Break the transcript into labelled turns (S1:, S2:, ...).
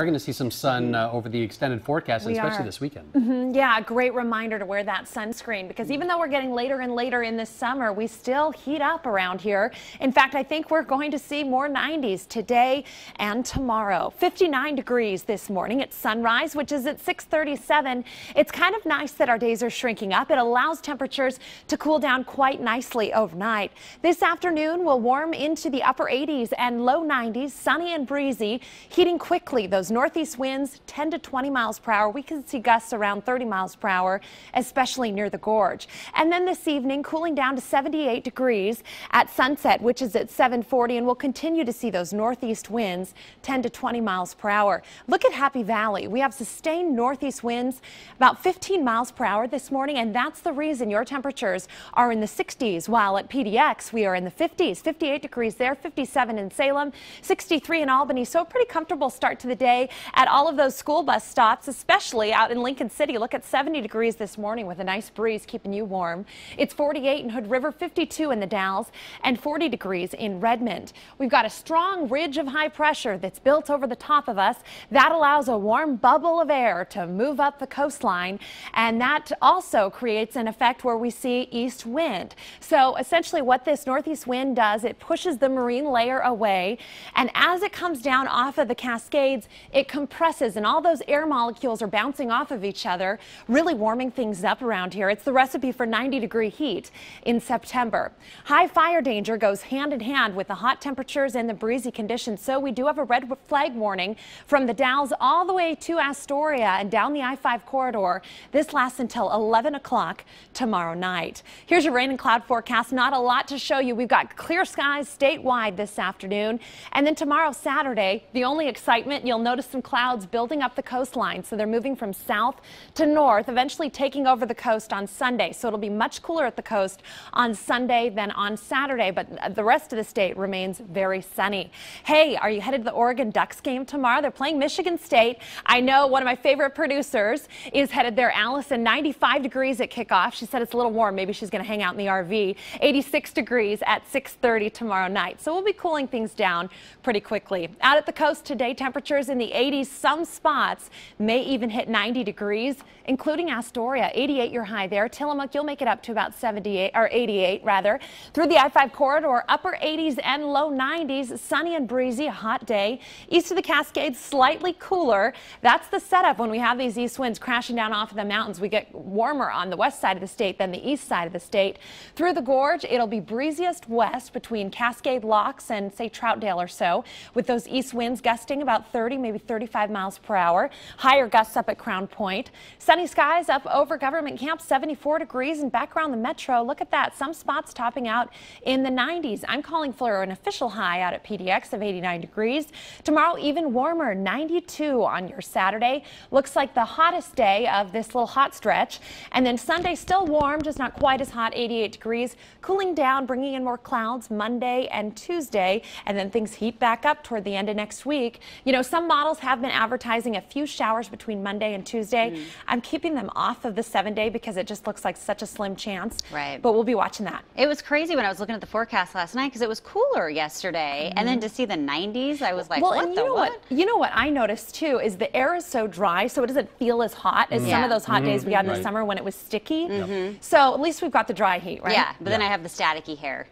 S1: We're going to see some sun over the extended forecast, especially this weekend.
S2: Yeah, a great reminder to wear that sunscreen, because even though we're getting later and later in the summer, we still heat up around here. In fact, I think we're going to see more 90s today and tomorrow. 59 degrees this morning at sunrise, which is at 6:37. It's kind of nice that our days are shrinking up. It allows temperatures to cool down quite nicely overnight. This afternoon will warm into the upper 80s and low 90s, sunny and breezy, heating quickly. Those northeast winds 10 to 20 miles per hour. We can see gusts around 30 miles per hour, especially near the gorge. And then this evening, cooling down to 78 degrees at sunset, which is at 7:40, and we'll continue to see those northeast winds 10 to 20 miles per hour. Look at Happy Valley. We have sustained northeast winds about 15 miles per hour this morning, and that's the reason your temperatures are in the 60s, while at PDX we are in the 50s. 58 degrees there, 57 in Salem, 63 in Albany. So a pretty comfortable start to the day at all of those school bus stops, especially out in Lincoln City. Look at 70 degrees this morning with a nice breeze keeping you warm. It's 48 in Hood River, 52 in the Dalles, and 40 degrees in Redmond. We've got a strong ridge of high pressure that's built over the top of us. That allows a warm bubble of air to move up the coastline, and that also creates an effect where we see east wind. So essentially what this northeast wind does, it pushes the marine layer away, and as it comes down off of the Cascades, it compresses, and all those air molecules are bouncing off of each other, really warming things up around here. It's the recipe for 90-degree heat in September. High fire danger goes hand in hand with the hot temperatures and the breezy conditions, so we do have a red flag warning from the Dalles all the way to Astoria and down the I-5 corridor. This lasts until 11 o'clock tomorrow night. Here's your rain and cloud forecast. Not a lot to show you. We've got clear skies statewide this afternoon, and then tomorrow, Saturday, the only excitement, you'll notice some clouds building up the coastline, so they're moving from south to north, eventually taking over the coast on Sunday. So it'll be much cooler at the coast on Sunday than on Saturday, but the rest of the state remains very sunny. Hey, are you headed to the Oregon Ducks game tomorrow? They're playing Michigan State. I know one of my favorite producers is headed there, Allison. 95 degrees at kickoff. She said it's a little warm. Maybe she's going to hang out in the RV. 86 degrees at 6:30 tomorrow night. So we'll be cooling things down pretty quickly. Out at the coast today, temperatures in the 80s. Some spots may even hit 90 degrees, including Astoria. 88 your high there. Tillamook, you'll make it up to about 78 or 88 rather. Through the I-5 corridor, upper 80s and low 90s. Sunny and breezy, a hot day. East of the Cascades, slightly cooler. That's the setup when we have these east winds crashing down off of the mountains. We get warmer on the west side of the state than the east side of the state. Through the gorge, it'll be breeziest west between Cascade Locks and say Troutdale or so, with those east winds gusting about 30, maybe 35 miles per hour. Higher gusts up at Crown Point. Sunny skies up over Government Camp, 74 degrees, and back around the metro. Look at that. Some spots topping out in the 90s. I'm calling for an official high out at PDX of 89 degrees. Tomorrow, even warmer, 92 on your Saturday. Looks like the hottest day of this little hot stretch. And then Sunday, still warm, just not quite as hot, 88 degrees. Cooling down, bringing in more clouds Monday and Tuesday, and then things heat back up toward the end of next week. You know, some models have been advertising a few showers between Monday and Tuesday. I'm keeping them off of the 7-day because it just looks like such a slim chance.
S3: Right.
S2: But we'll be watching that.
S3: It was crazy when I was looking at the forecast last night because it was cooler yesterday. And then to see the 90s, I was like,
S2: well,
S3: what
S2: and
S3: the
S2: what? You know what I noticed too is the air is so dry, so it doesn't feel as hot as some of those hot days we had in the summer when it was sticky. So at least we've got the dry heat, right?
S3: Yeah, but then I have the staticky hair.